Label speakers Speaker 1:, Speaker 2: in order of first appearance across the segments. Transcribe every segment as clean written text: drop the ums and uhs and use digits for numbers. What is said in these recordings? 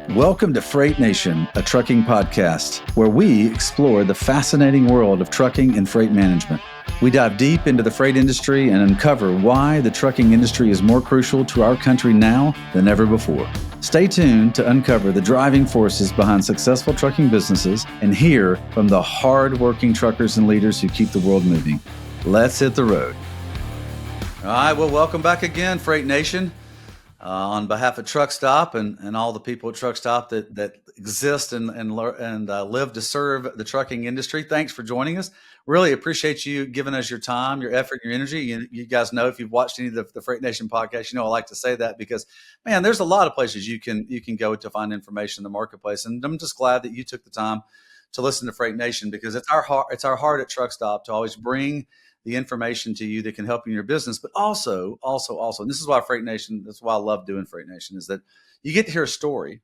Speaker 1: Welcome to Freight Nation, a trucking podcast where we explore the fascinating world of trucking and freight management. We dive deep into the freight industry and uncover why the trucking industry is more crucial to our country now than ever before. Stay tuned to uncover the driving forces behind successful trucking businesses and hear from the hard-working truckers and leaders who keep the world moving. Let's hit the road. All right, well, welcome back again, Freight Nation. On behalf of Truckstop and all the people at Truckstop that exist and live to serve the trucking industry, thanks for joining us. Really appreciate you giving us your time, your effort, your energy. You guys know, if you've watched any of the Freight Nation podcast, you know I like to say that because, man, there's a lot of places you can go to find information in the marketplace, and I'm just glad that you took the time to listen to Freight Nation, because it's our heart at Truckstop to always bring the information to you that can help you in your business, but also, and this is why Freight Nation, that's why I love doing Freight Nation, is that you get to hear a story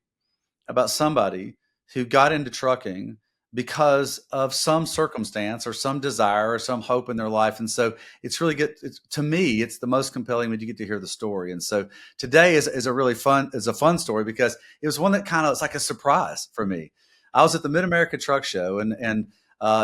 Speaker 1: about somebody who got into trucking because of some circumstance or some desire or some hope in their life. And so it's really good. To me, it's the most compelling when you get to hear the story. And so today is a fun story, because it was one that it's like a surprise for me. I was at the Mid-America Truck Show, and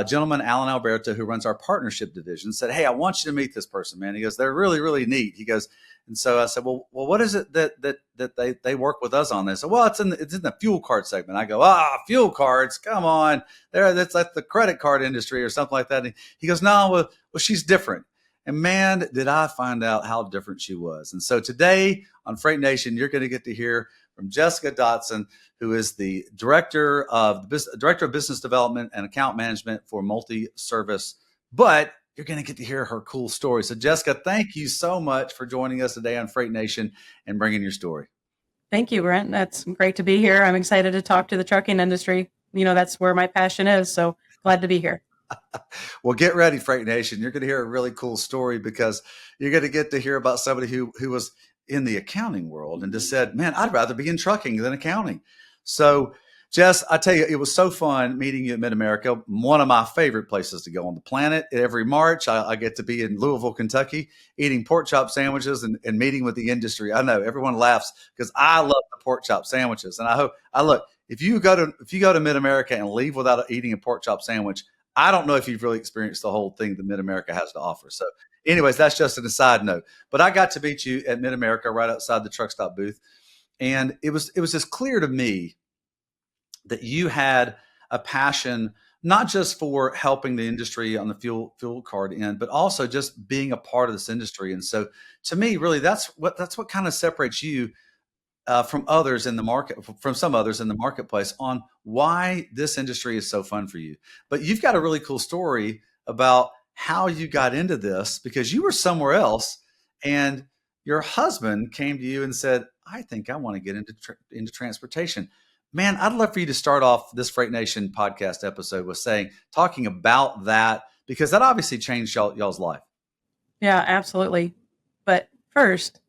Speaker 1: gentleman, Alan Alberto, who runs our partnership division, said, "Hey, I want you to meet this person, man." He goes, "They're really, really neat." He goes, and so I said, well, what is it that they work with us on this? So, well, it's in the fuel card segment. I go, fuel cards, come on, that's like the credit card industry or something like that. And he goes, "No, well, she's different." And man, did I find out how different she was. And so today on Freight Nation, you're going to get to hear from Jessica Dotson, who is the director of business development and account management for multi-service. But you're going to get to hear her cool story. So Jessica, thank you so much for joining us today on Freight Nation and bringing your story.
Speaker 2: Thank you, Brent. That's great to be here. I'm excited to talk to the trucking industry. That's where my passion is. So glad to be here.
Speaker 1: Well, get ready, Freight Nation. You're going to hear a really cool story, because you're going to get to hear about somebody who was in the accounting world and just said, "Man, I'd rather be in trucking than accounting." So, Jess, I tell you, it was so fun meeting you at Mid-America, one of my favorite places to go on the planet. Every March, I get to be in Louisville, Kentucky, eating pork chop sandwiches and meeting with the industry. I know everyone laughs because I love the pork chop sandwiches. And if you go to Mid-America and leave without eating a pork chop sandwich, I don't know if you've really experienced the whole thing that Mid-America has to offer. So anyways, that's just an aside note. But I got to meet you at Mid-America right outside the Truckstop booth. And it was just clear to me that you had a passion, not just for helping the industry on the fuel card end, but also just being a part of this industry. And so to me, really, that's what kind of separates you from others in the market, from some others in the marketplace, on why this industry is so fun for you. But you've got a really cool story about how you got into this, because you were somewhere else and your husband came to you and said, "I think I want to get into transportation." Man, I'd love for you to start off this Freight Nation podcast episode with talking about that, because that obviously changed y'all's life.
Speaker 2: Yeah, absolutely. But first,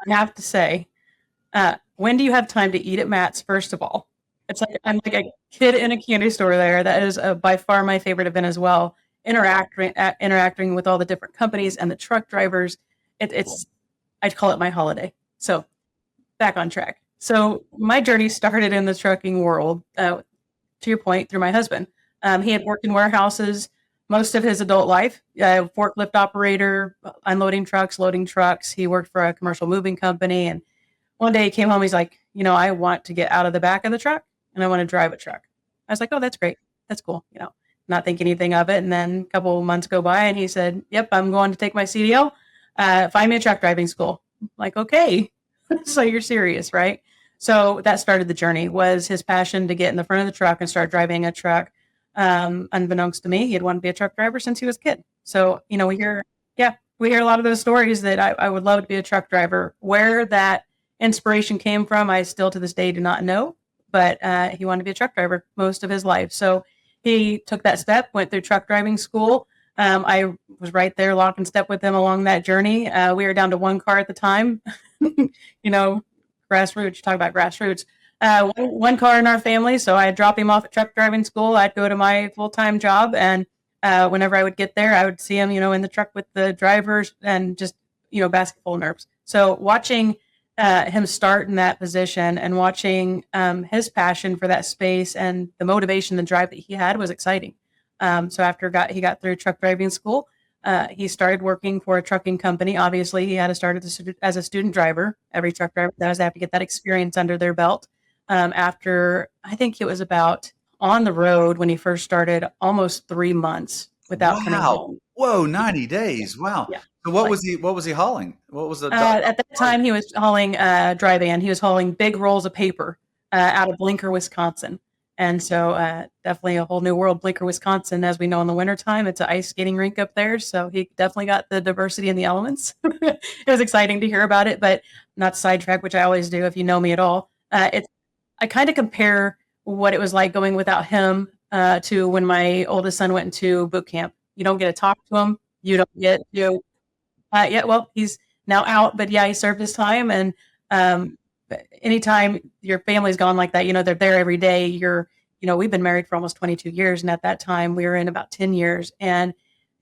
Speaker 2: I have to say, when do you have time to eat at Matt's? First of all, it's like I'm like a kid in a candy store there. That is by far my favorite event as well. Interacting with all the different companies and the truck drivers. It's I'd call it my holiday. So back on track. So my journey started in the trucking world, to your point, through my husband. He had worked in warehouses most of his adult life, forklift operator, unloading trucks, loading trucks. He worked for a commercial moving company. And one day he came home, he's like, "I want to get out of the back of the truck and I want to drive a truck." I was like, "Oh, that's great. That's cool." Not thinking anything of it. And then a couple of months go by and he said, "Yep, I'm going to take my CDL. Find me a truck driving school." I'm like, okay, so you're serious, right? So that started the journey, was his passion to get in the front of the truck and start driving a truck. Unbeknownst to me, he had wanted to be a truck driver since he was a kid. So, we hear a lot of those stories that I would love to be a truck driver. Where that inspiration came from, I still to this day do not know, but he wanted to be a truck driver most of his life. So he took that step, went through truck driving school. I was right there lock and step with him along that journey. We were down to one car at the time, grassroots, you talk about grassroots. One car in our family, so I'd drop him off at truck driving school. I'd go to my full-time job, and whenever I would get there, I would see him, in the truck with the drivers, and just, basket full of nerves. So watching him start in that position and watching his passion for that space and the motivation, the drive that he had was exciting. So after he got through truck driving school, he started working for a trucking company. Obviously, he had to start as a student driver. Every truck driver does have to get that experience under their belt. After I think it was about on the road when he first started, almost 3 months without coming
Speaker 1: Wow.
Speaker 2: home.
Speaker 1: Whoa, 90 days. Wow.
Speaker 2: Yeah.
Speaker 1: So what was he hauling? What was the
Speaker 2: At that time, he was hauling dry van. He was hauling big rolls of paper out of Blinker, Wisconsin. And so definitely a whole new world. Blinker, Wisconsin, as we know in the wintertime, it's an ice skating rink up there. So he definitely got the diversity in the elements. It was exciting to hear about it, but not sidetrack, which I always do if you know me at all. I kind of compare what it was like going without him to when my oldest son went into boot camp. You don't get to talk to him. You don't get to yeah, well, he's now out, but yeah, he served his time. And anytime your family's gone like that, they're there every day. We've been married for almost 22 years. And at that time, we were in about 10 years. And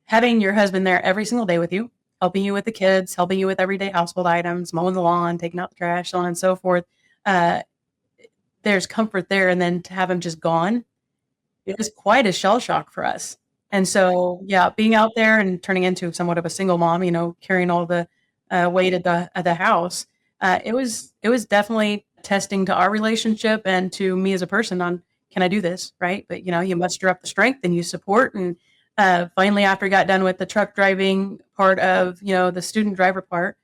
Speaker 2: having your husband there every single day with you, helping you with the kids, helping you with everyday household items, mowing the lawn, taking out the trash, so on and so forth, there's comfort there. And then to have him just gone, it was quite a shell shock for us. And so, yeah, being out there and turning into somewhat of a single mom, carrying all the weight of the house, it was definitely testing to our relationship and to me as a person on, can I do this, right? But you muster up the strength and you support. And finally, after he got done with the truck driving part of the student driver part,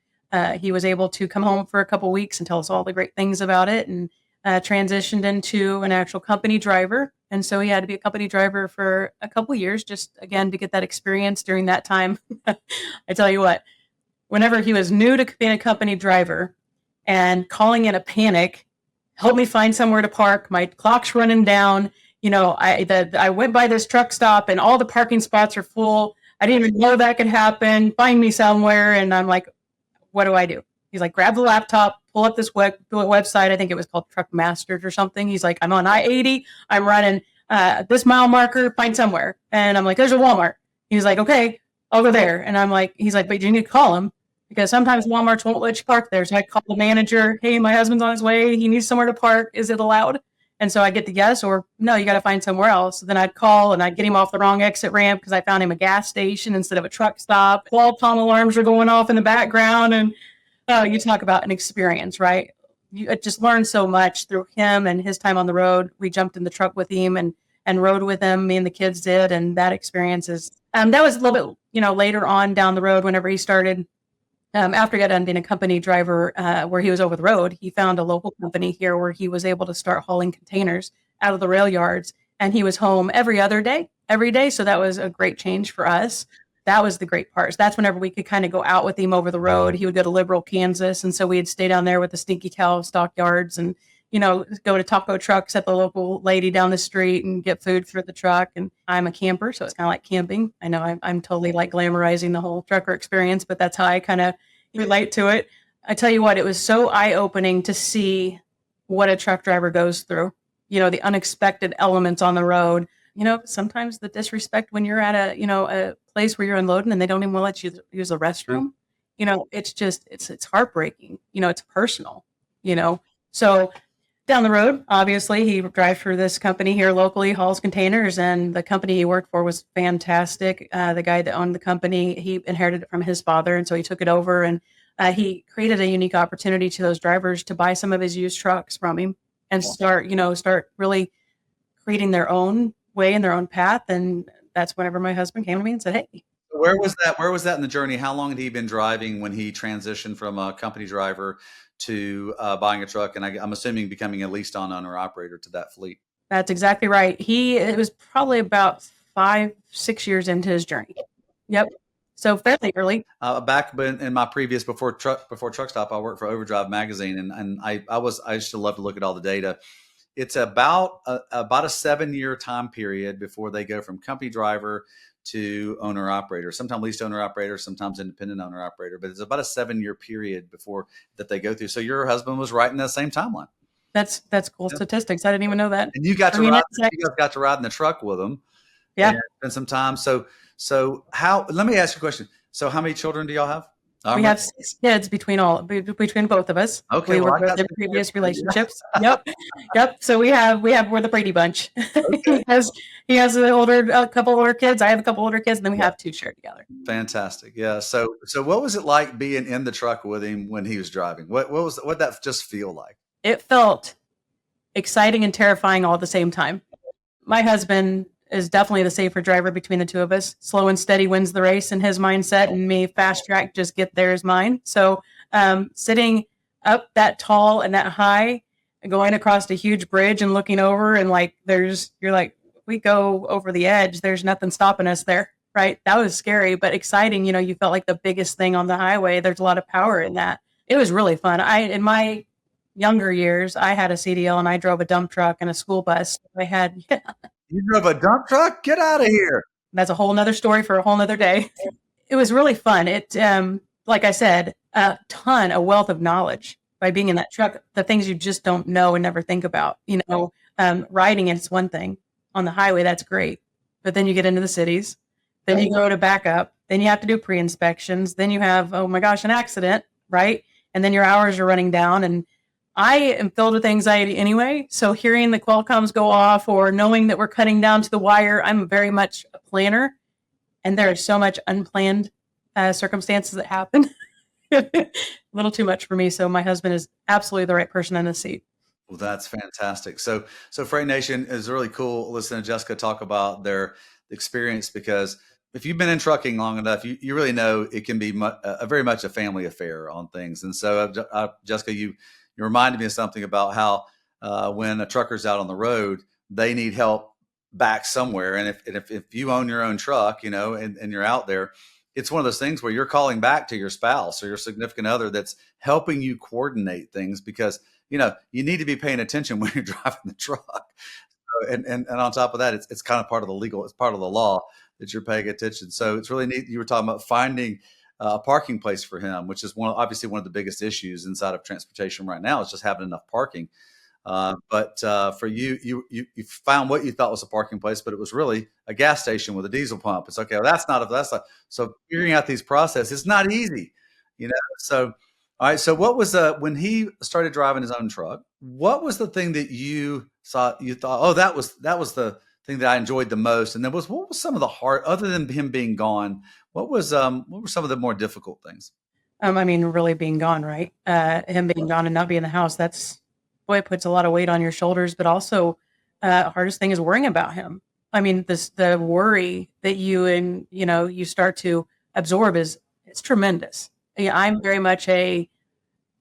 Speaker 2: he was able to come home for a couple weeks and tell us all the great things about it, and transitioned into an actual company driver. And so he had to be a company driver for a couple years, just again to get that experience during that time. I tell you what, whenever he was new to being a company driver and calling in a panic, help me find somewhere to park. My clock's running down. I went by this truck stop and all the parking spots are full. I didn't even know that could happen. Find me somewhere. And I'm like, what do I do? He's like, grab the laptop, pull up this website. I think it was called Truck Masters or something. He's like, I'm on I-80. I'm running this mile marker. Find somewhere. And I'm like, there's a Walmart. He's like, okay, I'll go there. And I'm like, he's like, but you need to call him because sometimes Walmarts won't let you park there. So I call the manager. Hey, my husband's on his way. He needs somewhere to park. Is it allowed? And so I get the yes or no, you got to find somewhere else. So then I'd call and I'd get him off the wrong exit ramp because I found him a gas station instead of a truck stop. Qualcomm alarms are going off in the background. And you talk about an experience, right? You just learned so much through him and his time on the road. We jumped in the truck with him and rode with him. Me and the kids did, and that experience is that was a little bit later on down the road. Whenever he started, after he got done being a company driver, where he was over the road, he found a local company here where he was able to start hauling containers out of the rail yards, and he was home every day. So that was a great change for us. That was the great part. So that's whenever we could kind of go out with him over the road. He would go to Liberal, Kansas. And so we'd stay down there with the Stinky Cow stockyards and, go to taco trucks at the local lady down the street and get food for the truck. And I'm a camper, so it's kind of like camping. I know I'm totally like glamorizing the whole trucker experience, but that's how I kind of relate to it. I tell you what, it was so eye-opening to see what a truck driver goes through, the unexpected elements on the road. Sometimes the disrespect when you're at a place where you're unloading and they don't even let you use the restroom. It's just, it's heartbreaking. It's personal, So down the road, obviously, he drives for this company here locally, hauls containers, and the company he worked for was fantastic. The guy that owned the company, he inherited it from his father, and so he took it over, and he created a unique opportunity to those drivers to buy some of his used trucks from him and start really creating their own way and their own path. And that's whenever my husband came to me and said, hey.
Speaker 1: Where was that in the journey? How long had he been driving when he transitioned from a company driver to buying a truck? And I'm assuming becoming a leased on owner operator to that fleet.
Speaker 2: That's exactly right. It was probably about 5-6 years into his journey. Yep. So fairly early.
Speaker 1: Back in my previous before Truckstop, I worked for Overdrive magazine, and I used to love to look at all the data. It's about a 7-year time period before they go from company driver to owner operator, sometimes leased owner operator, sometimes independent owner operator, but it's about a 7-year period before that they go through. So your husband was right in that same timeline.
Speaker 2: That's cool statistics. I didn't even know that.
Speaker 1: And you guys got to ride in the truck with him.
Speaker 2: Yeah.
Speaker 1: And spend some time. So let me ask you a question. So how many children do y'all have?
Speaker 2: We have 6 kids between both of us.
Speaker 1: Okay,
Speaker 2: We
Speaker 1: well,
Speaker 2: were
Speaker 1: I
Speaker 2: both
Speaker 1: got
Speaker 2: in
Speaker 1: some
Speaker 2: previous
Speaker 1: kids.
Speaker 2: relationships. Yep. Yep. So we're the Brady Bunch.
Speaker 1: Okay.
Speaker 2: He has a couple older kids. I have a couple older kids, and then we have 2 shared together.
Speaker 1: Fantastic. Yeah. So what was it like being in the truck with him when he was driving? What that just feel like?
Speaker 2: It felt exciting and terrifying all at the same time. My husband is definitely the safer driver between the two of us. Slow and steady wins the race in his mindset, and me, fast track, just get there is mine. So sitting up that tall and that high, going across a huge bridge and looking over, and you're like, we go over the edge, there's nothing stopping us there, right? That was scary, but exciting. You felt like the biggest thing on the highway. There's a lot of power in that. It was really fun. In my younger years, I had a CDL and I drove a dump truck and a school bus.
Speaker 1: You drove a dump truck? Get out of here.
Speaker 2: That's a whole nother story for a whole nother day. It was really fun. Like I said, a wealth of knowledge by being in that truck, the things you just don't know and never think about. Riding it's one thing on the highway, that's great. But then you get into the cities, then you go to back up, then you have to do pre-inspections, then you have, oh my gosh, an accident, right? And then your hours are running down, and I am filled with anxiety anyway. So hearing the Qualcomms go off or knowing that we're cutting down to the wire, I'm very much a planner, and there is so much unplanned circumstances that happen. A little too much for me. So my husband is absolutely the right person in the seat.
Speaker 1: Well, that's fantastic. So Freight Nation is really cool listening to Jessica talk about their experience, because if you've been in trucking long enough, you really know it can be very much a family affair on things. And so, Jessica, you reminded me of something about how when a trucker's out on the road, they need help back somewhere. And if you own your own truck, and you're out there, it's one of those things where you're calling back to your spouse or your significant other that's helping you coordinate things, because you need to be paying attention when you're driving the truck. And on top of that, it's kind of part of it's part of the law that you're paying attention. So it's really neat. You were talking about finding a parking place for him, which is obviously one of the biggest issues inside of transportation right now, is just having enough parking. But for you found what you thought was a parking place, but it was really a gas station with a diesel pump. It's okay. Well, so figuring out these processes, it's not easy, So, all right. So what was when he started driving his own truck, what was the thing that you thought, oh, that was the thing that I enjoyed the most? And then what was some of the hard, other than him being gone, what were some of the more difficult things?
Speaker 2: Really being gone, right? Him being gone and not being in the house, it puts a lot of weight on your shoulders, but also hardest thing is worrying about him. The worry that you start to absorb it's tremendous. Yeah, I'm very much a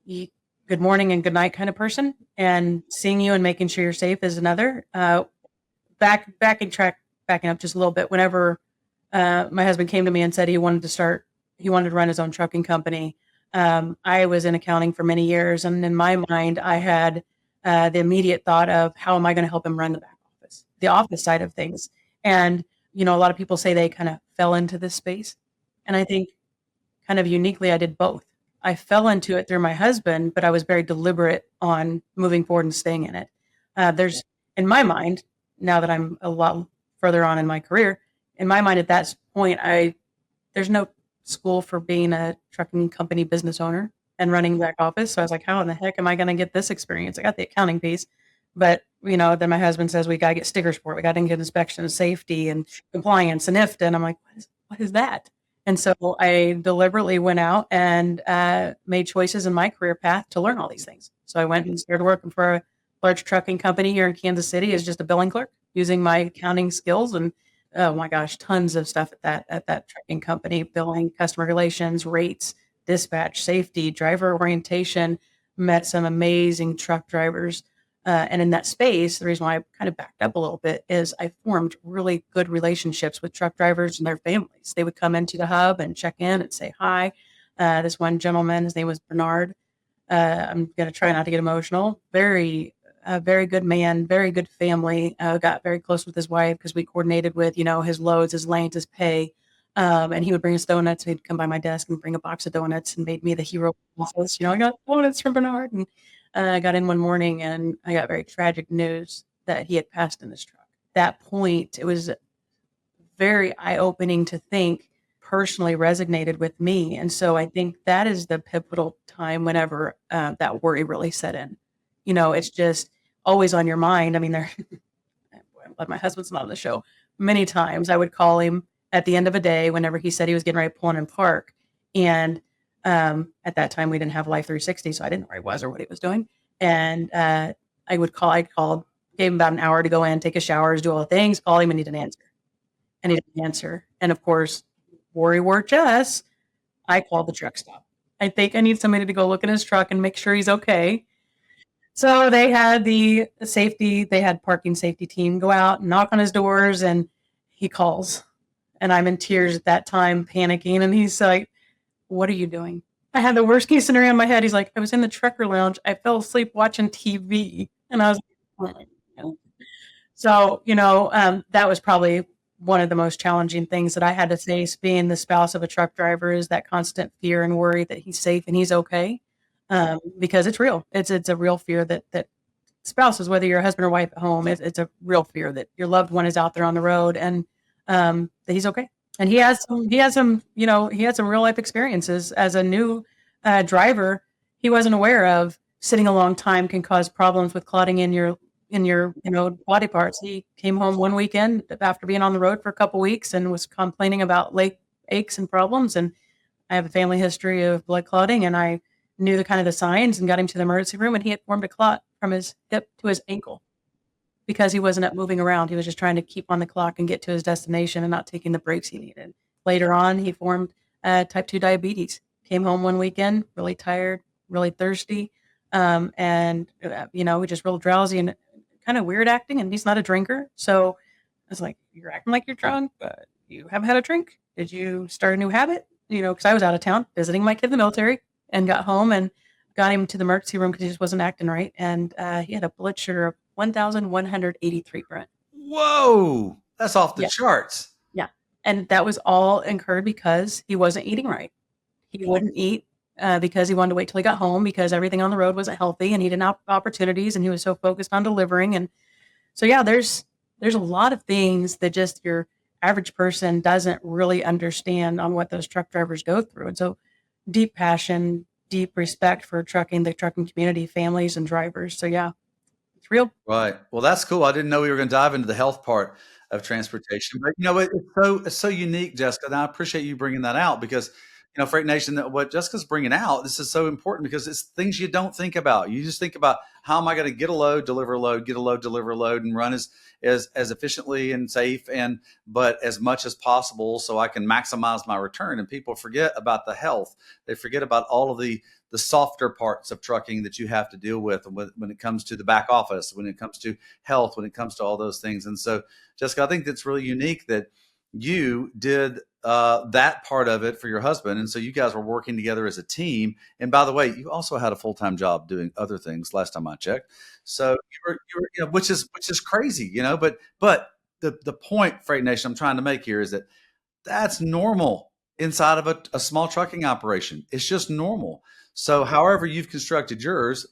Speaker 2: good morning and good night kind of person, and seeing you and making sure you're safe is another. Backing up just a little bit. Whenever my husband came to me and said he wanted to run his own trucking company, I was in accounting for many years, and in my mind, I had the immediate thought of how am I going to help him run the back office, the office side of things. And a lot of people say they kind of fell into this space, and I think kind of uniquely, I did both. I fell into it through my husband, but I was very deliberate on moving forward and staying in it. There's, in my mind, now that I'm a lot further on in my career, in my mind at that point, there's no school for being a trucking company business owner and running back office. So I was like, how in the heck am I going to get this experience? I got the accounting piece, but then my husband says we got to get stickers for it. We got to get inspection, safety, and compliance and IFTA. And I'm like, what is that? And so I deliberately went out and made choices in my career path to learn all these things. So I went and started working for a large trucking company here in Kansas City as just a billing clerk, using my accounting skills, and oh my gosh, tons of stuff at that trucking company: billing, customer relations, rates, dispatch, safety, driver orientation. Met some amazing truck drivers. And in that space, the reason why I kind of backed up a little bit is I formed really good relationships with truck drivers and their families. They would come into the hub and check in and say hi. This one gentleman, his name was Bernard. I'm going to try not to get emotional. Very good man, very good family. Got very close with his wife because we coordinated with, his loads, his lanes, his pay. And he would bring us donuts. He'd come by my desk and bring a box of donuts and made me the hero of the office. I got donuts from Bernard. And I got in one morning and I got very tragic news that he had passed in this truck. At that point, it was very eye-opening to think personally resonated with me. And so I think that is the pivotal time whenever that worry really set in. It's just always on your mind. I mean, I'm glad my husband's not on the show. Many times I would call him at the end of a day whenever he said he was getting ready to pull in and park. And at that time, we didn't have Life 360, so I didn't know where he was or what he was doing. And I called, gave him about an hour to go in, take his showers, do all the things, call him, and he didn't answer. And he didn't answer. And of course, worry wart Jess, I called the truck stop. I think I need somebody to go look in his truck and make sure he's okay. So they had they had parking safety team go out and knock on his doors, and he calls. And I'm in tears at that time, panicking. And he's like, "What are you doing?" I had the worst case scenario in my head. He's like, "I was in the trucker lounge. I fell asleep watching TV." And I was like, "Oh my God." So, that was probably one of the most challenging things that I had to face being the spouse of a truck driver, is that constant fear and worry that he's safe and he's okay. Because it's real. It's a real fear that spouses, whether you're a husband or wife at home, it's a real fear that your loved one is out there on the road, and that he's okay. And he had some real life experiences as a new driver. He wasn't aware of sitting a long time can cause problems with clotting in your body parts. He came home one weekend after being on the road for a couple weeks and was complaining about leg aches and problems. And I have a family history of blood clotting, and I knew the signs and got him to the emergency room, and he had formed a clot from his hip to his ankle because he wasn't up moving around. He was just trying to keep on the clock and get to his destination and not taking the breaks he needed. Later on, he formed type 2 diabetes. Came home one weekend, really tired, really thirsty, and just real drowsy and kind of weird acting. And he's not a drinker, so I was like, "You're acting like you're drunk, but you haven't had a drink. Did you start a new habit?" Because I was out of town visiting my kid in the military, and got home and got him to the emergency room because he just wasn't acting right. And he had a blood sugar of 1,183, Brent.
Speaker 1: Whoa, that's off the
Speaker 2: Yeah.
Speaker 1: charts.
Speaker 2: Yeah. And that was all incurred because he wasn't eating right. He wouldn't eat because he wanted to wait till he got home because everything on the road wasn't healthy and he didn't have opportunities and he was so focused on delivering. And so, yeah, there's a lot of things that just your average person doesn't really understand on what those truck drivers go through. And so deep passion, deep respect for the trucking community, families and drivers. So yeah, it's real.
Speaker 1: Right. Well, that's cool. I didn't know we were going to dive into the health part of transportation, but it's so unique, Jessica. And I appreciate you bringing that out because, Freight Nation, that what Jessica's bringing out, this is so important because it's things you don't think about. You just think about how am I going to get a load, deliver a load, get a load, deliver a load, and run as efficiently and safe but as much as possible so I can maximize my return. And people forget about the health. They forget about all of the softer parts of trucking that you have to deal with when it comes to the back office, when it comes to health, when it comes to all those things. And so, Jessica, I think that's really unique that you did that part of it for your husband. And so you guys were working together as a team. And by the way, you also had a full-time job doing other things last time I checked. So you were which is crazy, but the point, Freight Nation, I'm trying to make here is that that's normal inside of a small trucking operation. It's just normal. So however you've constructed yours,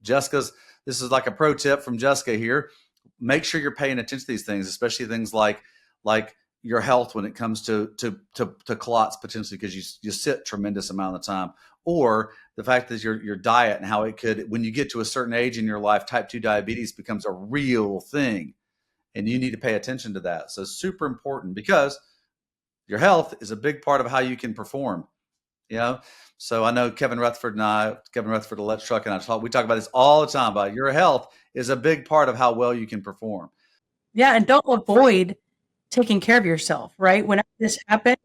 Speaker 1: this is like a pro tip from Jessica here. Make sure you're paying attention to these things, especially things like your health when it comes to clots potentially because you sit tremendous amount of time, or the fact that your diet and how it could, when you get to a certain age in your life, type 2 diabetes becomes a real thing, and you need to pay attention to that. So super important because your health is a big part of how you can perform. So I know Kevin Rutherford of Let's Truck, and we talk about this all the time about your health is a big part of how well you can perform.
Speaker 2: Yeah, and don't avoid taking care of yourself, right? Whenever this happened,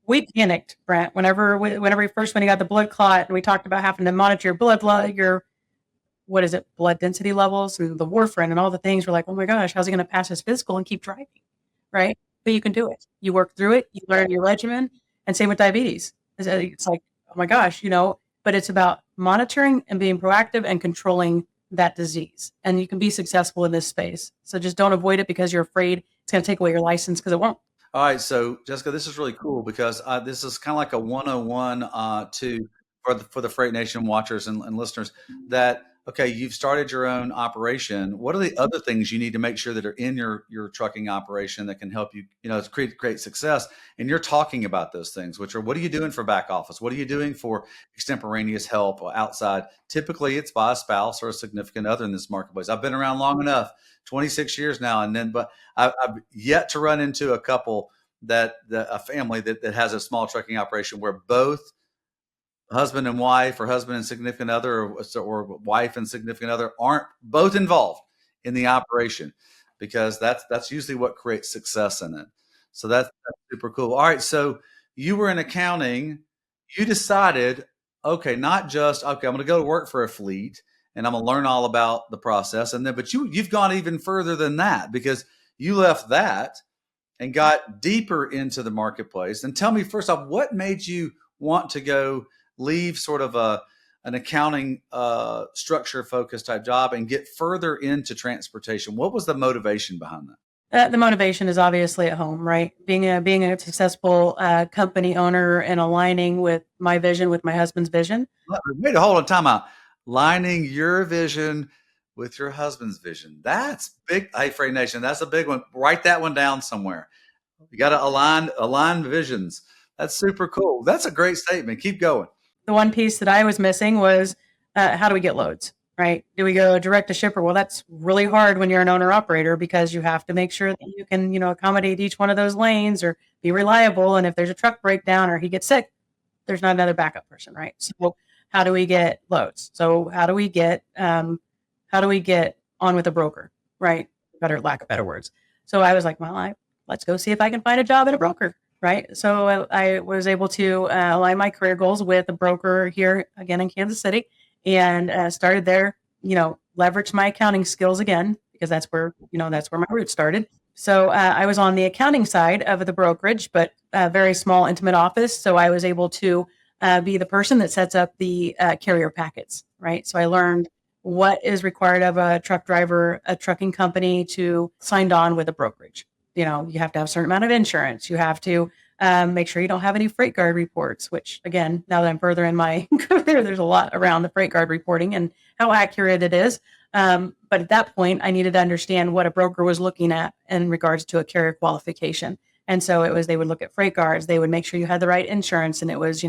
Speaker 2: we panicked, Brent. Whenever when he got the blood clot, and we talked about having to monitor your blood density levels and the warfarin and all the things. We're like, oh my gosh, how's he going to pass his physical and keep driving, right? But you can do it. You work through it. You learn your regimen, and same with diabetes. It's like, oh my gosh, but it's about monitoring and being proactive and controlling that disease. And you can be successful in this space. So just don't avoid it because you're afraid it's going to take away your license, because it won't.
Speaker 1: All right. So Jessica, this is really cool because this is kind of like a 101 for the Freight Nation watchers and listeners, that okay, you've started your own operation. What are the other things you need to make sure that are in your trucking operation that can help you, create success? And you're talking about those things, which are, what are you doing for back office? What are you doing for extemporaneous help outside? Typically, it's by a spouse or a significant other in this marketplace. I've been around long enough, 26 years now, but I've yet to run into a couple a family that has a small trucking operation where both husband and wife, or husband and significant other, or wife and significant other aren't both involved in the operation, because that's usually what creates success in it. So that's super cool. All right, so you were in accounting. You decided, okay, not just okay, I'm going to go to work for a fleet and I'm going to learn all about the process, and then but you've gone even further than that, because you left that and got deeper into the marketplace. And tell me, first off, what made you want to go leave sort of an accounting structure focused type job and get further into transportation? What was the motivation behind that?
Speaker 2: The motivation is obviously at home, right? Being a successful company owner and aligning with my vision, with my husband's vision.
Speaker 1: Wait, hold on, time out. Lining your vision with your husband's vision. That's big. Hey, Freight Nation, that's a big one. Write that one down somewhere. You got to align visions. That's super cool. That's a great statement. Keep going.
Speaker 2: The one piece that I was missing was how do we get loads, right? Do we go direct to shipper? Well, that's really hard when you're an owner operator, because you have to make sure that you can, accommodate each one of those lanes or be reliable. And if there's a truck breakdown or he gets sick, there's not another backup person, right? So how do we get loads? So how do we get on with a broker, right? Lack of better words. So I was like, well, let's go see if I can find a job at a broker. Right. So I was able to align my career goals with a broker here again in Kansas City, and started there, leverage my accounting skills again, because that's where my roots started. So I was on the accounting side of the brokerage, but a very small, intimate office. So I was able to be the person that sets up the carrier packets. Right. So I learned what is required of a truck driver, a trucking company to sign on with a brokerage. You have to have a certain amount of insurance. You have to make sure you don't have any freight guard reports, which, again, now that I'm further in my career, there's a lot around the freight guard reporting and how accurate it is. But at that point, I needed to understand what a broker was looking at in regards to a carrier qualification. And so they would look at freight guards. They would make sure you had the right insurance, and it was,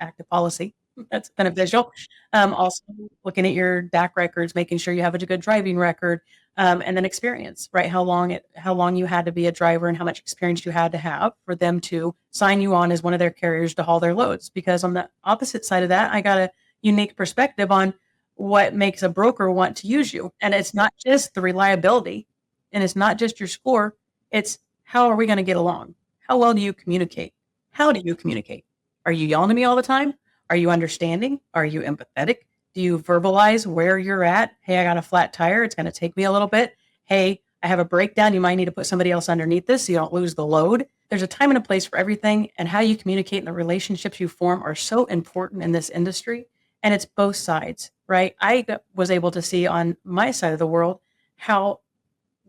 Speaker 2: active policy. That's beneficial. Also looking at your DAC records, making sure you have a good driving record, and then experience, right? How long you had to be a driver and how much experience you had to have for them to sign you on as one of their carriers to haul their loads. Because on the opposite side of that, I got a unique perspective on what makes a broker want to use you. And it's not just the reliability, and it's not just your score. It's how are we going to get along? How well do you communicate? How do you communicate? Are you yelling at me all the time? Are you understanding? Are you empathetic? Do you verbalize where you're at? Hey, I got a flat tire. It's going to take me a little bit. Hey, I have a breakdown. You might need to put somebody else underneath this so you don't lose the load. There's a time and a place for everything, and how you communicate and the relationships you form are so important in this industry. And it's both sides, right? I was able to see on my side of the world how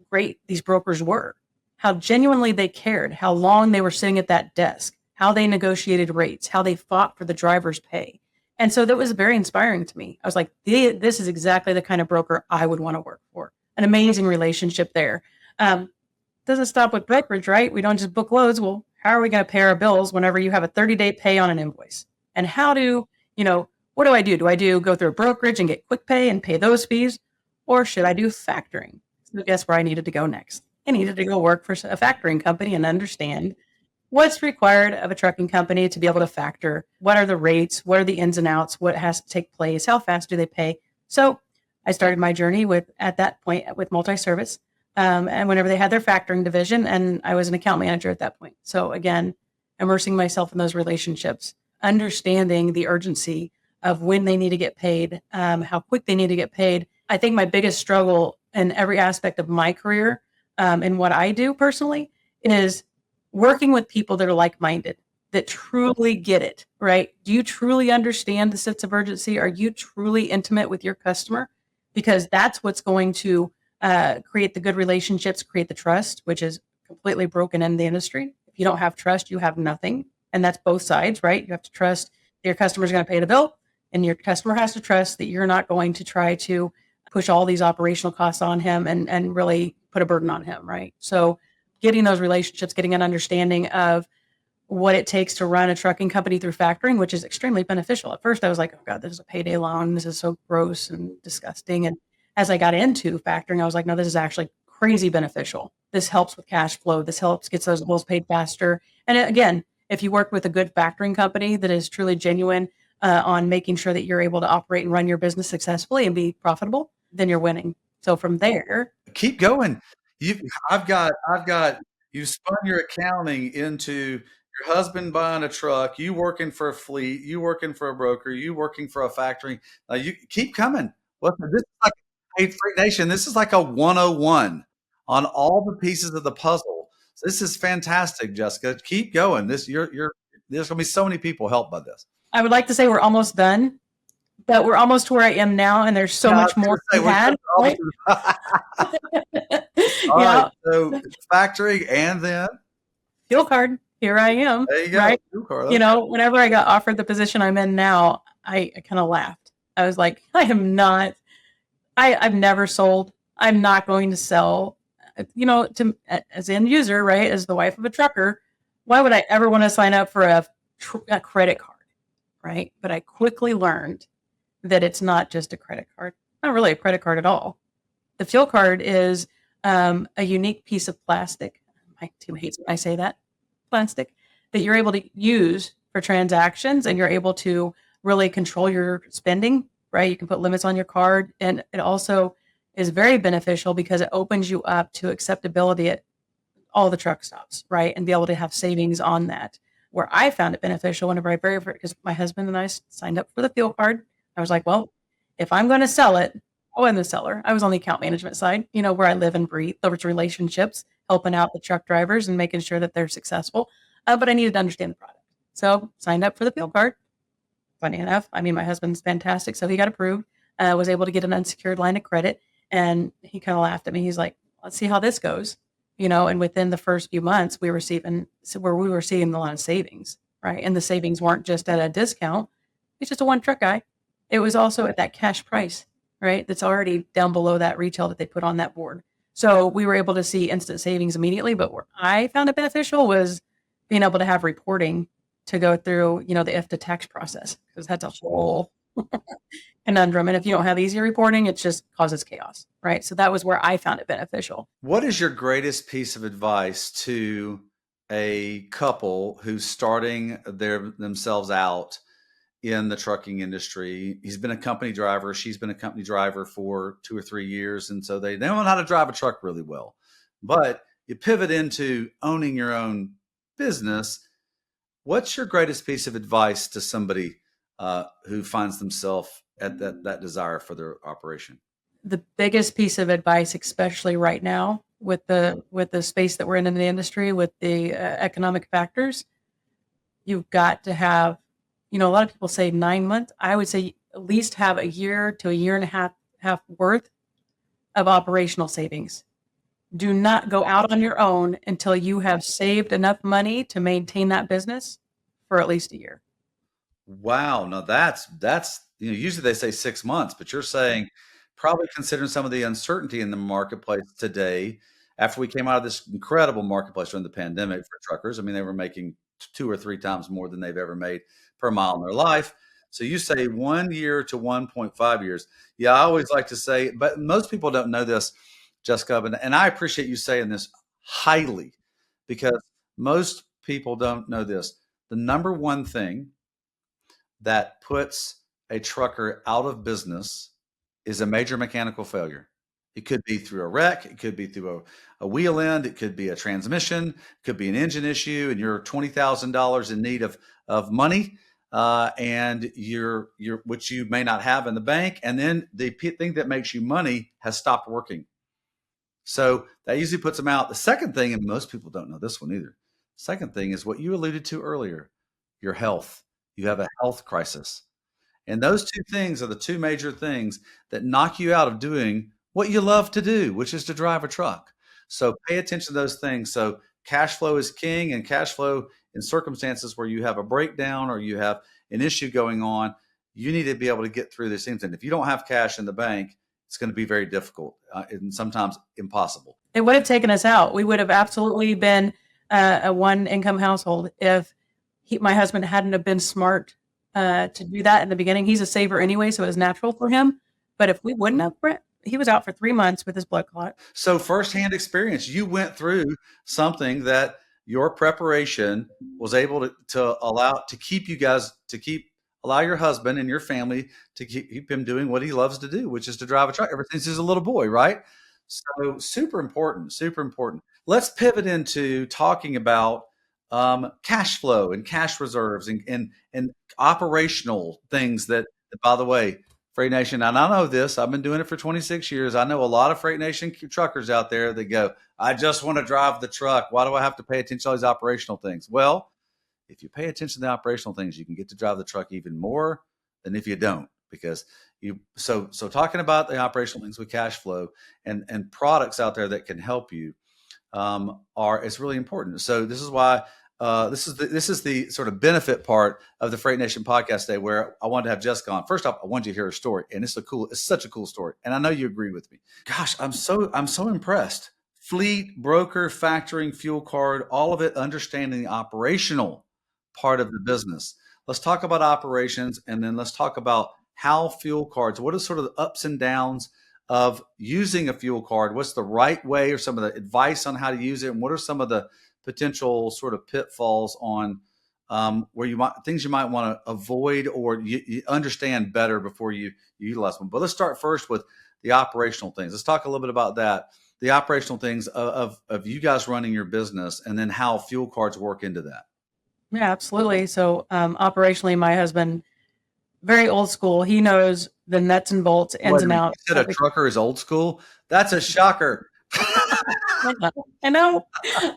Speaker 2: great these brokers were, how genuinely they cared, how long they were sitting at that desk, how they negotiated rates, how they fought for the driver's pay. And so that was very inspiring to me. I was like, this is exactly the kind of broker I would want to work for. An amazing relationship there. Doesn't stop with brokerage, right? We don't just book loads. Well, how are we going to pay our bills whenever you have a 30-day pay on an invoice? And what do I do? Do I go through a brokerage and get quick pay and pay those fees? Or should I do factoring? So guess where I needed to go next? I needed to go work for a factoring company and understand what's required of a trucking company to be able to factor. What are the rates? What are the ins and outs? What has to take place? How fast do they pay? So I started my journey at that point with multi-service. And whenever they had their factoring division, and I was an account manager at that point. So again, immersing myself in those relationships, understanding the urgency of when they need to get paid, how quick they need to get paid. I think my biggest struggle in every aspect of my career, and what I do personally, is working with people that are like-minded, that truly get it, right? Do you truly understand the sense of urgency? Are you truly intimate with your customer? Because that's what's going to create the good relationships, create the trust, which is completely broken in the industry. If you don't have trust, you have nothing. And that's both sides, right? You have to trust that your customer's going to pay the bill, And your customer has to trust that you're not going to try to push all these operational costs on him and really put a burden on him, right? So getting those relationships, getting an understanding of what it takes to run a trucking company through factoring, which is extremely beneficial. At first, I was like, oh God, this is a payday loan. This is so gross and disgusting. And as I got into factoring, I was like, no, this is actually crazy beneficial. This helps with cash flow. This helps gets those bills paid faster. And again, if you work with a good factoring company that is truly genuine on making sure that you're able to operate and run your business successfully and be profitable, then you're winning. So from there,
Speaker 1: keep going. I've got you spun your accounting into your husband buying a truck, you working for a fleet, you working for a broker, you working for a factory. You keep coming. This is like Hey, Freight Nation. This is like a 101 on all the pieces of the puzzle. So this is fantastic, Jessica. Keep going. There's gonna be so many people helped by this.
Speaker 2: I would like to say we're almost done, but we're almost to where I am now, and there's so much more to be had. Right?
Speaker 1: All right. So factoring and then
Speaker 2: fuel card. Here I am.
Speaker 1: There you go.
Speaker 2: Right?
Speaker 1: Fuel card.
Speaker 2: You know, whenever I got offered the position I'm in now, I kind of laughed. I was like, I've never sold. I'm not going to sell. You know, as an end user, right? As the wife of a trucker, why would I ever want to sign up for a credit card, right? But I quickly learned that it's not just a credit card. Not really a credit card at all. The fuel card is a unique piece of plastic. My team hates when I say that. Plastic that you're able to use for transactions, and you're able to really control your spending, right? You can put limits on your card, and it also is very beneficial because it opens you up to acceptability at all the truck stops, right? And be able to have savings on that. Where I found it beneficial whenever because my husband and I signed up for the fuel card. I was like, well, if I'm going to sell it, I wasn't the seller. I was on the account management side, you know, where I live and breathe. Those relationships, helping out the truck drivers and making sure that they're successful. But I needed to understand the product. So signed up for the fuel card. Funny enough, I mean, my husband's fantastic. So he got approved, was able to get an unsecured line of credit. And he kind of laughed at me. He's like, let's see how this goes. You know, and within the first few months, we were seeing a lot of savings, right? And the savings weren't just at a discount. It's just a one truck guy. It was also at that cash price, right? That's already down below that retail that they put on that board. So we were able to see instant savings immediately. But where I found it beneficial was being able to have reporting to go through, you know, the IFTA tax process, because that's a whole conundrum. And if you don't have easy reporting, it just causes chaos, right? So that was where I found it beneficial.
Speaker 1: What is your greatest piece of advice to a couple who's starting themselves out in the trucking industry? He's been a company driver. She's been a company driver for 2 or 3 years. And so they don't know how to drive a truck really well. But you pivot into owning your own business. What's your greatest piece of advice to somebody who finds themselves at that desire for their operation?
Speaker 2: The biggest piece of advice, especially right now with the space that we're in the industry, with the economic factors, you've got to have, you know, a lot of people say 9 months. I would say at least have a year to a year and a half worth of operational savings. Do not go out on your own until you have saved enough money to maintain that business for at least a year.
Speaker 1: Wow. No, that's, you know, usually they say 6 months, but you're saying probably considering some of the uncertainty in the marketplace today, after we came out of this incredible marketplace during the pandemic for truckers. I mean, they were making 2 or 3 times more than they've ever made per mile in their life. So you say 1 year to 1.5 years. Yeah, I always like to say, but most people don't know this, Jessica, and I appreciate you saying this highly, because most people don't know this. The number one thing that puts a trucker out of business is a major mechanical failure. It could be through a wreck. It could be through a wheel end. It could be a transmission. It could be an engine issue, and you're $20,000 in need of money, and you're which you may not have in the bank. And then the thing that makes you money has stopped working. So that usually puts them out. The second thing, and most people don't know this one either. Second thing is what you alluded to earlier: your health. You have a health crisis. And those two things are the two major things that knock you out of doing what you love to do, which is to drive a truck. So pay attention to those things. So cash flow is king, and cash flow in circumstances where you have a breakdown or you have an issue going on, you need to be able to get through these things. And if you don't have cash in the bank, it's going to be very difficult and sometimes impossible.
Speaker 2: It would have taken us out. We would have absolutely been a one income household if my husband hadn't have been smart to do that in the beginning. He's a saver anyway, so it was natural for him. But if we wouldn't have, Brent, he was out for 3 months with his blood clot.
Speaker 1: So firsthand experience, you went through something that your preparation was able to allow to keep you guys allow your husband and your family to keep him doing what he loves to do, which is to drive a truck ever since he's a little boy, right? So super important, super important. Let's pivot into talking about cash flow and cash reserves and operational things that, by the way, Freight Nation, and I know this, I've been doing it for 26 years. I know a lot of Freight Nation truckers out there that go, I just want to drive the truck. Why do I have to pay attention to all these operational things? Well, if you pay attention to the operational things, you can get to drive the truck even more than if you don't, because so talking about the operational things with cash flow and products out there that can help you it's really important. So this is why this is the sort of benefit part of the Freight Nation podcast today, where I wanted to have Jessica on. First off, I wanted you to hear her story, and it's such a cool story, and I know you agree with me. Gosh, I'm so impressed. Fleet, broker, factoring, fuel card, all of it, understanding the operational part of the business. Let's talk about operations, and then let's talk about how fuel cards, what are sort of the ups and downs of using a fuel card? What's the right way, or some of the advice on how to use it? And what are some of the potential sort of pitfalls on things you might want to avoid, or you understand better before you utilize them? But let's start first with the operational things. Let's talk a little bit about that. The operational things of you guys running your business, and then how fuel cards work into that.
Speaker 2: Yeah, absolutely. So operationally, my husband, very old school. He knows the nuts and bolts, ins and outs.
Speaker 1: You said a trucker is old school? That's a shocker.
Speaker 2: I know.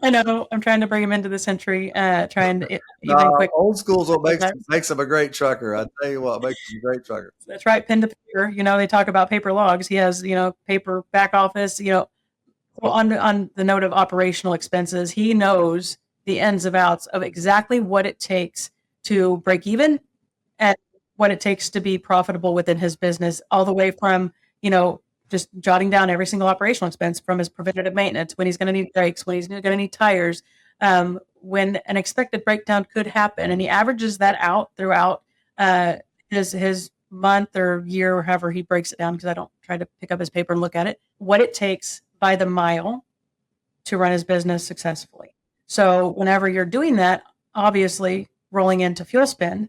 Speaker 2: I'm trying to bring him into the century.
Speaker 1: Old school's what makes him a great trucker. I tell you what makes him a great trucker.
Speaker 2: That's right. Pen to paper. They talk about paper logs. He has, paper back office. On the note of operational expenses, he knows the ins and outs of exactly what it takes to break even and what it takes to be profitable within his business, all the way from, just jotting down every single operational expense, from his preventative maintenance, when he's going to need brakes, when he's going to need tires, when an expected breakdown could happen. And he averages that out throughout his month or year, or however he breaks it down, because I don't try to pick up his paper and look at it, what it takes by the mile to run his business successfully. So whenever you're doing that, obviously rolling into fuel spend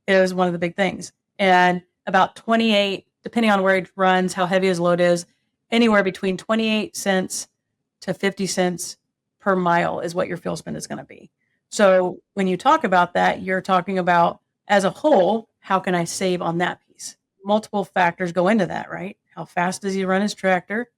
Speaker 2: is one of the big things. And about 28, depending on where it runs, how heavy his load is, anywhere between 28 cents to 50 cents per mile is what your fuel spend is going to be. So when you talk about that, you're talking about, as a whole, how can I save on that piece? Multiple factors go into that, right? How fast does he run his tractor?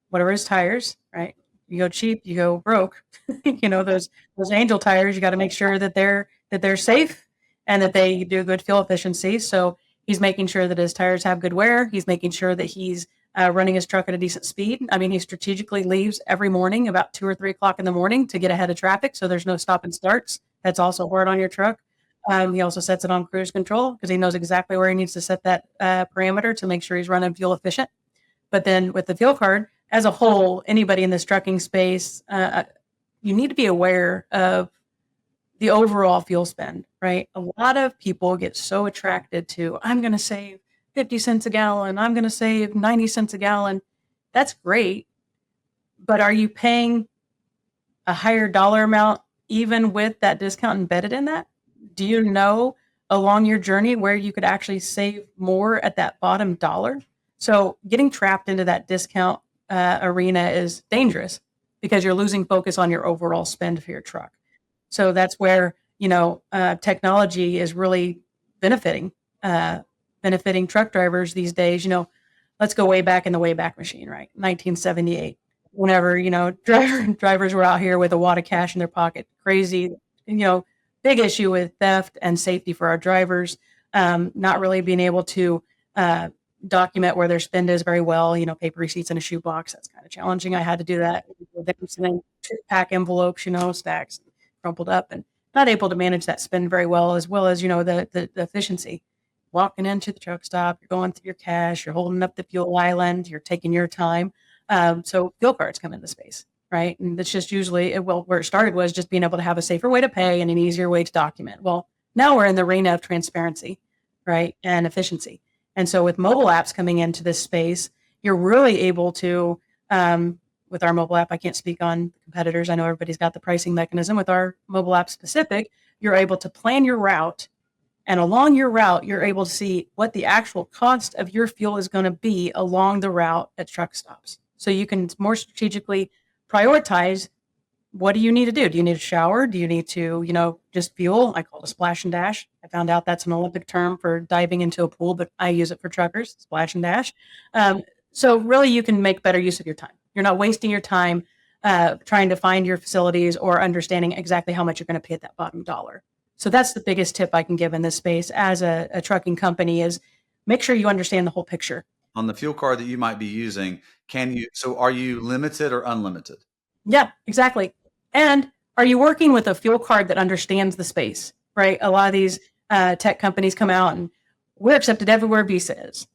Speaker 2: What are his tires, right? You go cheap, you go broke. Those angel tires, you got to make sure that they're safe and that they do good fuel efficiency. So he's making sure that his tires have good wear. He's making sure that he's running his truck at a decent speed. I mean, he strategically leaves every morning about 2 or 3 o'clock in the morning to get ahead of traffic, so there's no stop and starts. That's also hard on your truck. He also sets it on cruise control because he knows exactly where he needs to set that parameter to make sure he's running fuel efficient. But then with the fuel card, as a whole, anybody in this trucking space, you need to be aware of the overall fuel spend, right? A lot of people get so attracted to, I'm going to save 50 cents a gallon. I'm going to save 90 cents a gallon. That's great. But are you paying a higher dollar amount even with that discount embedded in that? Do you know along your journey where you could actually save more at that bottom dollar? So getting trapped into that discount arena is dangerous because you're losing focus on your overall spend for your truck. So that's where, technology is really benefiting truck drivers these days. Let's go way back in the Wayback Machine, right? 1978, whenever, drivers were out here with a wad of cash in their pocket. Crazy, big issue with theft and safety for our drivers, not really being able to document where their spend is very well, paper receipts in a shoebox. That's kind of challenging. I had to do that. Then pack envelopes, stacks crumpled up, and not able to manage that spend very well as, the efficiency. walking into the truck stop, you're going through your cash, you're holding up the fuel island, you're taking your time. So fuel cards come into space, right? And it's just usually, where it started was just being able to have a safer way to pay and an easier way to document. Well, now we're in the arena of transparency, right? And efficiency. And so with mobile apps coming into this space, you're really able to, with our mobile app, I can't speak on competitors. I know everybody's got the pricing mechanism. With our mobile app specific, you're able to plan your route. And along your route, you're able to see what the actual cost of your fuel is going to be along the route at truck stops. So you can more strategically prioritize, what do you need to do? Do you need a shower? Do you need to, just fuel? I call it a splash and dash. I found out that's an Olympic term for diving into a pool, but I use it for truckers, splash and dash. So really you can make better use of your time. You're not wasting your time trying to find your facilities or understanding exactly how much you're going to pay at that bottom dollar. So that's the biggest tip I can give in this space as a trucking company is make sure you understand the whole picture.
Speaker 1: On the fuel card that you might be using, are you limited or unlimited?
Speaker 2: Yeah, exactly. And are you working with a fuel card that understands the space, right? A lot of these tech companies come out and we're accepted everywhere Visa is.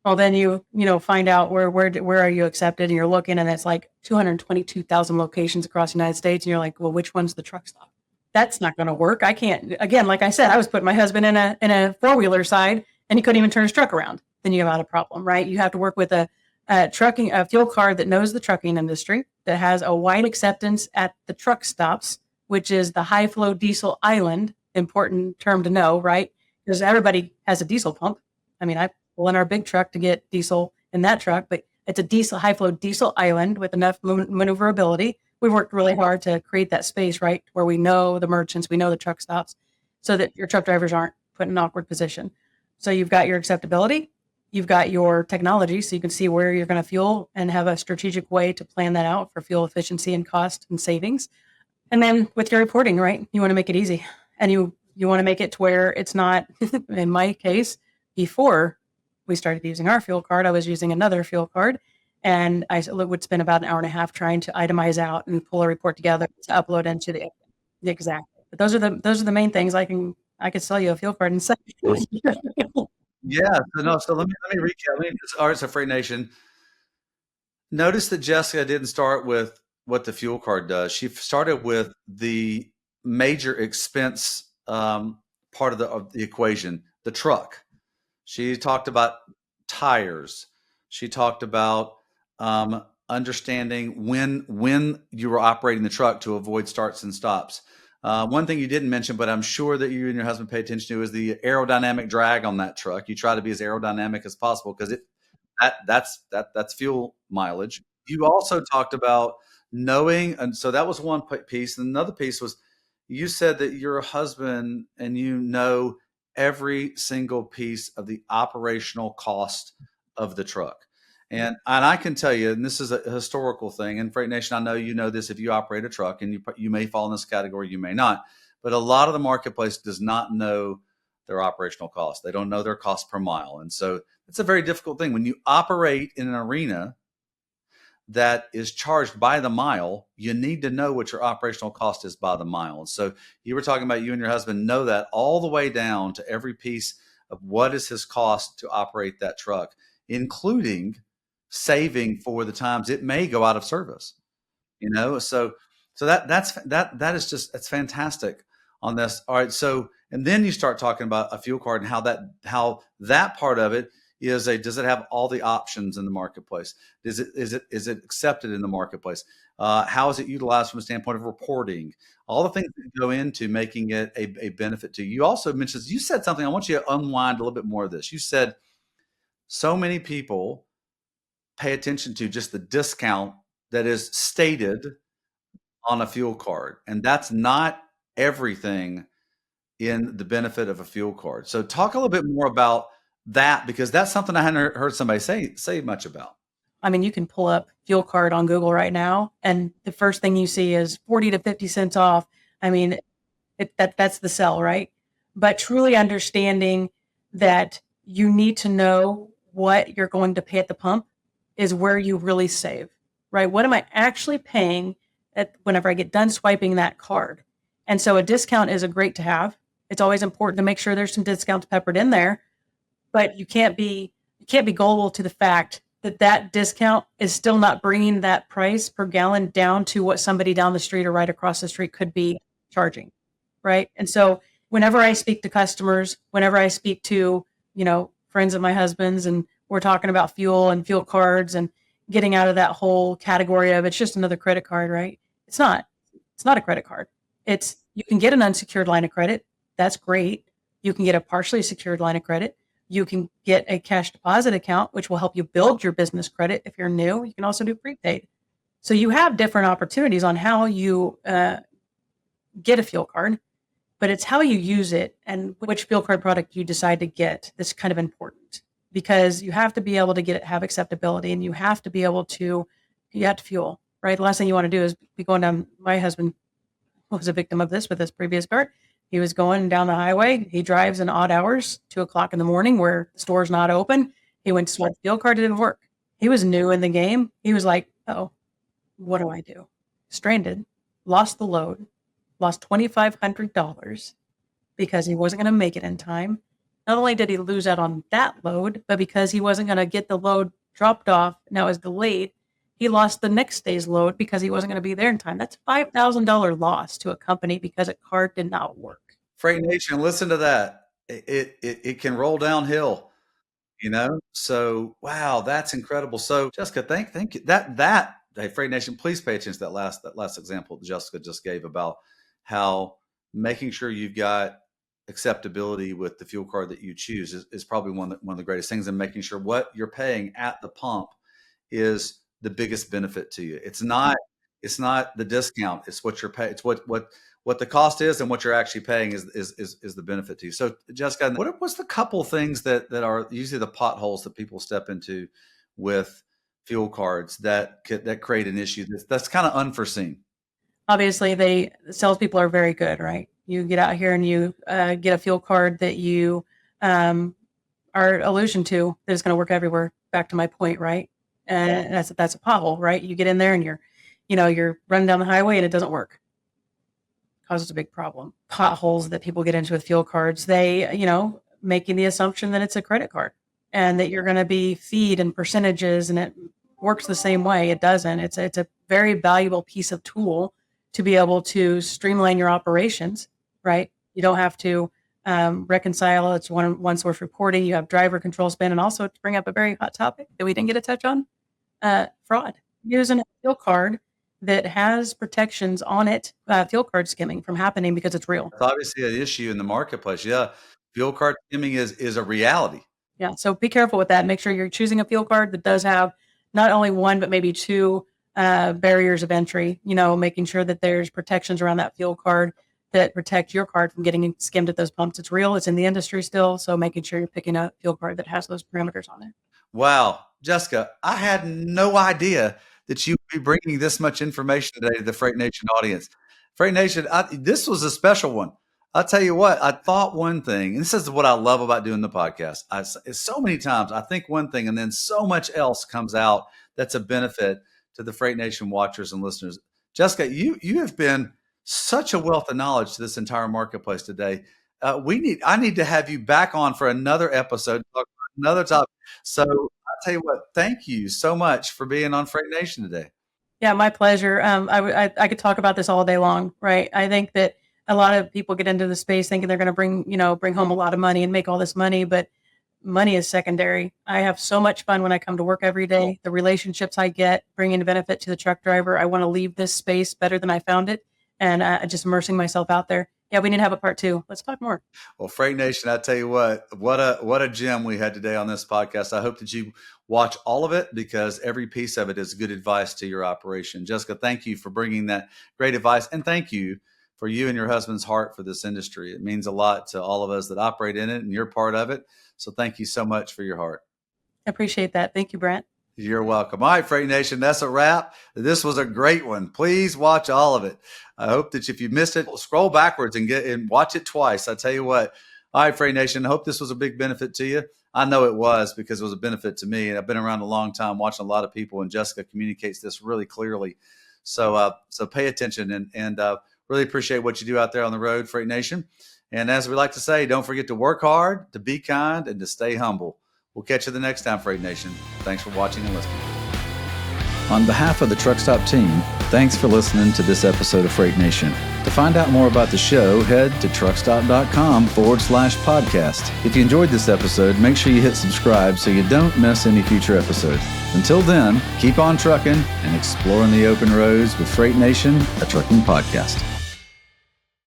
Speaker 2: Well, then you find out where are you accepted, and you're looking, and it's like 222,000 locations across the United States, and you're like, well, which one's the truck stop? That's not going to work. I can't. Again, like I said, I was putting my husband in a 4-wheeler side, and he couldn't even turn his truck around. Then you have a problem, right? You have to work with a fuel card that knows the trucking industry, that has a wide acceptance at the truck stops, which is the high flow diesel island. Important term to know, right? Because everybody has a diesel pump. I mean, I pull in our big truck to get diesel in that truck, but it's a high flow diesel island with enough maneuverability. We worked really hard to create that space, right, where we know the merchants, we know the truck stops, so that your truck drivers aren't put in an awkward position. So you've got your acceptability, you've got your technology, so you can see where you're going to fuel and have a strategic way to plan that out for fuel efficiency and cost and savings. And then with your reporting, right, you want to make it easy, and you want to make it to where it's not, in my case, before we started using our fuel card, I was using another fuel card, and I would spend about an hour and a half trying to itemize out and pull a report together to upload into the exactly. But those are the main things. I could sell you a fuel card and say.
Speaker 1: Yeah. So let me recap. All right, so Freight Nation, notice that Jessica didn't start with what the fuel card does. She started with the major expense part of the equation, the truck. She talked about tires. She talked about understanding when you were operating the truck to avoid starts and stops. One thing you didn't mention, but I'm sure that you and your husband pay attention to, is the aerodynamic drag on that truck. You try to be as aerodynamic as possible because that's fuel mileage. You also talked about knowing, and so that was one piece. And another piece was, you said that your husband and you know every single piece of the operational cost of the truck. And I can tell you, and this is a historical thing, and Freight Nation, I know you know this if you operate a truck, and you may fall in this category, you may not, but a lot of the marketplace does not know their operational costs. They don't know their cost per mile. And so it's a very difficult thing. When you operate in an arena that is charged by the mile, you need to know what your operational cost is by the mile. And so you were talking about, you and your husband know that all the way down to every piece of what is his cost to operate that truck, including saving for the times it may go out of service. So that is just, it's fantastic on this. All right. So, and then you start talking about a fuel card and how that part of it is does it have all the options in the marketplace? Is it accepted in the marketplace? How is it utilized from a standpoint of reporting? All the things that go into making it a benefit to you. You also mentioned, you said something, I want you to unwind a little bit more of this. You said so many people pay attention to just the discount that is stated on a fuel card, and that's not everything in the benefit of a fuel card. So talk a little bit more about that, because that's something I hadn't heard somebody say much about.
Speaker 2: I mean, you can pull up fuel card on Google right now, and the first thing you see is 40 to 50 cents off. I mean, that's the sell, right? But truly understanding that you need to know what you're going to pay at the pump is where you really save, right? What am I actually paying whenever I get done swiping that card? And so a discount is a great to have. It's always important to make sure there's some discounts peppered in there. but you can't be gullible to the fact that that discount is still not bringing that price per gallon down to what somebody down the street or right across the street could be charging, right? And so whenever I speak to customers, whenever I speak to, friends of my husband's, and we're talking about fuel and fuel cards and getting out of that whole category of it's just another credit card, right? It's not. It's not a credit card. It's you can get an unsecured line of credit. That's great. You can get a partially secured line of credit. You can get a cash deposit account, which will help you build your business credit if you're new. You can also do prepaid. So you have different opportunities on how you get a fuel card, but it's how you use it and which fuel card product you decide to get that's kind of important, because you have to be able to get it, have acceptability, and you have to be able to, fuel, right? The last thing you want to do is be going down. My husband was a victim of this with his previous card. He was going down the highway. He drives in odd hours, 2:00 in the morning where the store's not open. He went to swipe the fuel card. It didn't work. He was new in the game. He was like, oh, what do I do? Stranded, lost the load, lost $2,500 because he wasn't going to make it in time. Not only did he lose out on that load, but because he wasn't going to get the load dropped off, now is delayed, he lost the next day's load because he wasn't going to be there in time. That's $5,000 loss to a company because a card did not work.
Speaker 1: Freight Nation, listen to that. It can roll downhill, So wow, that's incredible. So Jessica, thank you. Hey, Freight Nation, please pay attention to that last example that Jessica just gave about how making sure you've got acceptability with the fuel card that you choose is probably one of the greatest things, and making sure what you're paying at the pump is the biggest benefit to you. It's not the discount. It's what you're paying. It's what the cost is, and what you're actually paying is the benefit to you. So Jessica, what's the couple things that are usually the potholes that people step into with fuel cards that create an issue that's kind of unforeseen?
Speaker 2: Obviously, the salespeople are very good, right? You get out here and you get a fuel card that you are allusion to that is going to work everywhere. Back to my point, right? And that's a pothole, right? You get in there and you're running down the highway and it doesn't work. Causes a big problem. Potholes that people get into with fuel cards, they, making the assumption that it's a credit card and that you're going to be feed and percentages and it works the same way. It doesn't. It's a very valuable piece of tool to be able to streamline your operations, right? You don't have to reconcile. It's one source reporting. You have driver control spend, and also to bring up a very hot topic that we didn't get to touch on, fraud. Using a fuel card that has protections on it, fuel card skimming from happening because it's real.
Speaker 1: It's obviously an issue in the marketplace. Yeah, fuel card skimming is a reality.
Speaker 2: Yeah, so be careful with that. Make sure you're choosing a fuel card that does have not only one, but maybe two barriers of entry, making sure that there's protections around that fuel card that protect your card from getting skimmed at those pumps. It's real. It's in the industry still. So making sure you're picking a fuel card that has those parameters on there.
Speaker 1: Wow. Jessica, I had no idea that you would be bringing this much information today to the Freight Nation audience. Freight Nation, this was a special one. I'll tell you what, I thought one thing, and this is what I love about doing the podcast. So many times I think one thing and then so much else comes out that's a benefit to the Freight Nation watchers and listeners. Jessica, you have been such a wealth of knowledge to this entire marketplace today. I need to have you back on for another episode, talk about another topic. So I'll tell you what, thank you so much for being on Freight Nation today.
Speaker 2: Yeah, my pleasure. I could talk about this all day long, right? I think that a lot of people get into the space thinking they're going to bring home a lot of money and make all this money, but money is secondary. I have so much fun when I come to work every day. The relationships I get, bringing the benefit to the truck driver. I want to leave this space better than I found it, and just immersing myself out there. Yeah, we need to have a part two. Let's talk more.
Speaker 1: Well, Freight Nation, I tell you what a gem we had today on this podcast. I hope that you watch all of it because every piece of it is good advice to your operation. Jessica, thank you for bringing that great advice, and thank you for you and your husband's heart for this industry. It means a lot to all of us that operate in it, and you're part of it. So thank you so much for your heart.
Speaker 2: I appreciate that. Thank you, Brent.
Speaker 1: You're welcome. All right, Freight Nation, that's a wrap. This was a great one. Please watch all of it. I hope that if you missed it, scroll backwards and watch it twice. I tell you what. All right, Freight Nation, I hope this was a big benefit to you. I know it was because it was a benefit to me. And I've been around a long time watching a lot of people, and Jessica communicates this really clearly. So pay attention. And Really appreciate what you do out there on the road, Freight Nation. And as we like to say, don't forget to work hard, to be kind, and to stay humble. We'll catch you the next time, Freight Nation. Thanks for watching and listening. On behalf of the Truckstop team, thanks for listening to this episode of Freight Nation. To find out more about the show, head to truckstop.com/podcast. If you enjoyed this episode, make sure you hit subscribe so you don't miss any future episodes. Until then, keep on trucking and exploring the open roads with Freight Nation, a trucking podcast.